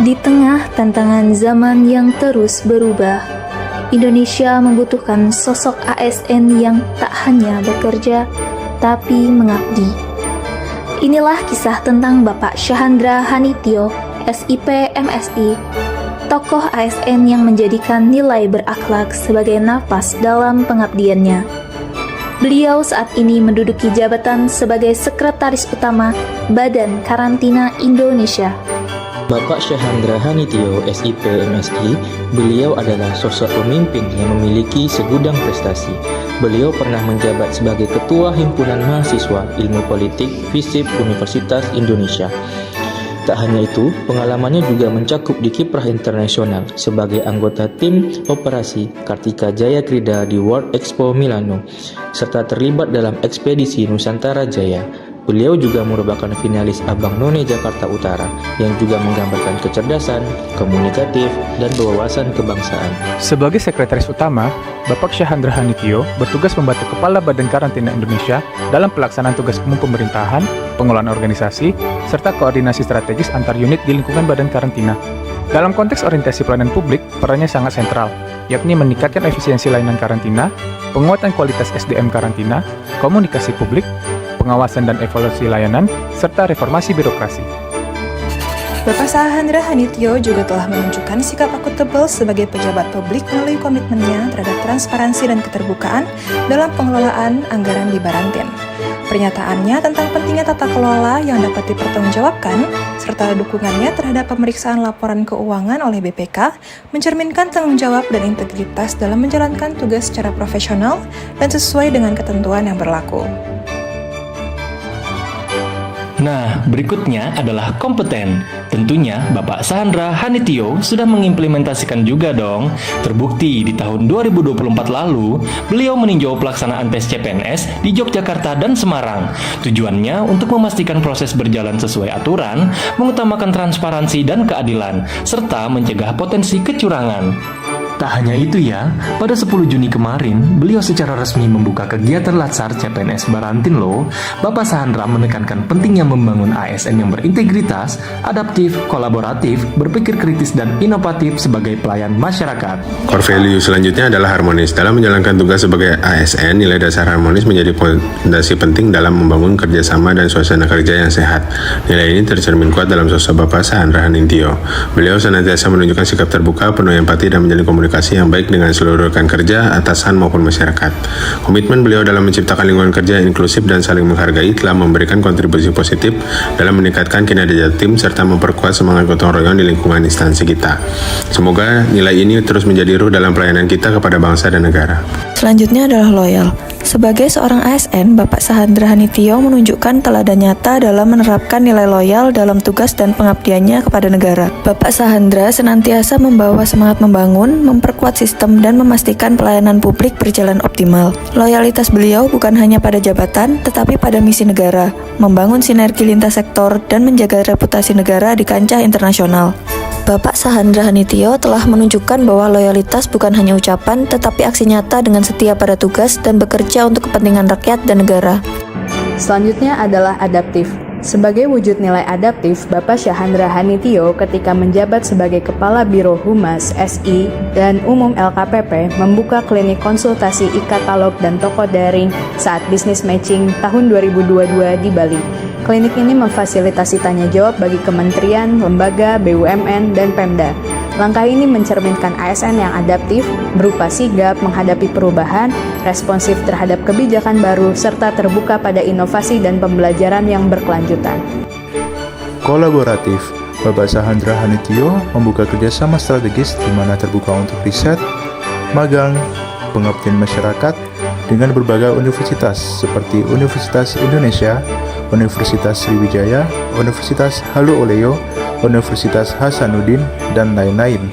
Di tengah tantangan zaman yang terus berubah, Indonesia membutuhkan sosok ASN yang tak hanya bekerja, tapi mengabdi. Inilah kisah tentang Bapak Syahandra Hanitio, SIP MSI, tokoh ASN yang menjadikan nilai berakhlak sebagai napas dalam pengabdiannya. Beliau saat ini menduduki jabatan sebagai Sekretaris Utama Badan Karantina Indonesia. Bapak Syahandra Hanitio, SIP MSI, beliau adalah sosok pemimpin yang memiliki segudang prestasi. Beliau pernah menjabat sebagai Ketua Himpunan Mahasiswa Ilmu Politik FISIP Universitas Indonesia. Tak hanya itu, pengalamannya juga mencakup di kiprah internasional sebagai anggota tim operasi Kartika Jaya Krida di World Expo Milano, serta terlibat dalam ekspedisi Nusantara Jaya. Beliau juga merupakan finalis Abang None Jakarta Utara yang juga menggambarkan kecerdasan, komunikatif, dan wawasan kebangsaan. Sebagai Sekretaris Utama, Bapak Syahandra Hanitio bertugas membantu Kepala Badan Karantina Indonesia dalam pelaksanaan tugas umum pemerintahan, pengelolaan organisasi, serta koordinasi strategis antar unit di lingkungan Badan Karantina. Dalam konteks orientasi pelayanan publik, perannya sangat sentral, yakni meningkatkan efisiensi layanan karantina, penguatan kualitas SDM karantina, komunikasi publik, pengawasan dan evaluasi layanan, serta reformasi birokrasi. Bapak Syahandra Hanitio juga telah menunjukkan sikap akuntabel sebagai pejabat publik melalui komitmennya terhadap transparansi dan keterbukaan dalam pengelolaan anggaran di Barantin. Pernyataannya tentang pentingnya tata kelola yang dapat dipertanggungjawabkan, serta dukungannya terhadap pemeriksaan laporan keuangan oleh BPK, mencerminkan tanggung jawab dan integritas dalam menjalankan tugas secara profesional dan sesuai dengan ketentuan yang berlaku. Nah, berikutnya adalah kompeten. Tentunya Bapak Syahandra Hanitio sudah mengimplementasikan juga dong. Terbukti di tahun 2024 lalu, beliau meninjau pelaksanaan tes CPNS di Yogyakarta dan Semarang. Tujuannya untuk memastikan proses berjalan sesuai aturan, mengutamakan transparansi dan keadilan, serta mencegah potensi kecurangan. Tak hanya itu ya, pada 10 Juni kemarin, beliau secara resmi membuka kegiatan Latsar CPNS Barantin loh. Bapak Syahandra menekankan pentingnya membangun ASN yang berintegritas, adaptif, kolaboratif, berpikir kritis dan inovatif sebagai pelayan masyarakat. Core value selanjutnya adalah harmonis. Dalam menjalankan tugas sebagai ASN, nilai dasar harmonis menjadi fondasi penting dalam membangun kerjasama dan suasana kerja yang sehat. Nilai ini tercermin kuat dalam sosok Bapak Syahandra Hanitio. Beliau senantiasa menunjukkan sikap terbuka, penuh empati, dan menjalin komunikasi yang baik dengan seluruh rekan kerja, atasan maupun masyarakat. Komitmen beliau dalam menciptakan lingkungan kerja inklusif dan saling menghargai telah memberikan kontribusi positif dalam meningkatkan kinerja tim serta memperkuat semangat gotong royong di lingkungan instansi kita. Semoga nilai ini terus menjadi ruh dalam pelayanan kita kepada bangsa dan negara. Selanjutnya adalah loyal. Sebagai seorang ASN, Bapak Syahandra Hanitio menunjukkan teladan nyata dalam menerapkan nilai loyal dalam tugas dan pengabdiannya kepada negara. Bapak Syahandra senantiasa membawa semangat membangun, memperkuat sistem, dan memastikan pelayanan publik berjalan optimal. Loyalitas beliau bukan hanya pada jabatan, tetapi pada misi negara, membangun sinergi lintas sektor, dan menjaga reputasi negara di kancah internasional. Bapak Syahandra Hanitio telah menunjukkan bahwa loyalitas bukan hanya ucapan, tetapi aksi nyata dengan setia pada tugas dan bekerja untuk kepentingan rakyat dan negara. Selanjutnya adalah adaptif. Sebagai wujud nilai adaptif, Bapak Syahandra Hanitio ketika menjabat sebagai Kepala Biro Humas SI dan Umum LKPP membuka klinik konsultasi e-katalog dan toko daring saat bisnis matching tahun 2022 di Bali. Klinik ini memfasilitasi tanya jawab bagi kementerian, lembaga, BUMN, dan Pemda. Langkah ini mencerminkan ASN yang adaptif, berupa sigap menghadapi perubahan, responsif terhadap kebijakan baru, serta terbuka pada inovasi dan pembelajaran yang berkelanjutan. Kolaboratif. Bapak Syahandra Hanitio membuka kerjasama strategis di mana terbuka untuk riset, magang, pengabdian masyarakat dengan berbagai universitas seperti Universitas Indonesia, Universitas Sriwijaya, Universitas Halu Oleo, Universitas Hasanuddin, dan lain-lain.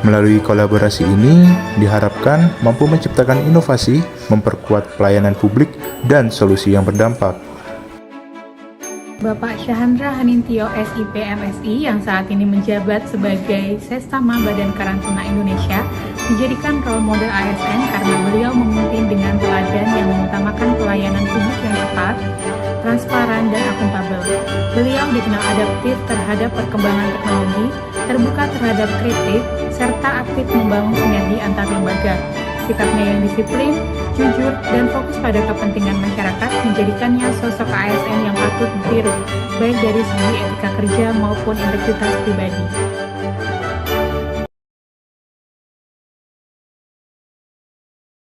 Melalui kolaborasi ini, diharapkan mampu menciptakan inovasi, memperkuat pelayanan publik, dan solusi yang berdampak. Bapak Syahandra Hanitio SIP MSI yang saat ini menjabat sebagai Sestama Badan Karantina Indonesia dijadikan role model ASN karena beliau memimpin dengan teladan yang mengutamakan pelayanan publik yang tepat, transparan, dan akuntabel. Beliau dikenal adaptif terhadap perkembangan teknologi, terbuka terhadap kritik, serta aktif membangun sinergi antar lembaga. Sikapnya yang disiplin, jujur, dan fokus pada kepentingan masyarakat menjadikannya sosok ASN yang patut ditiru, baik dari segi etika kerja maupun integritas pribadi.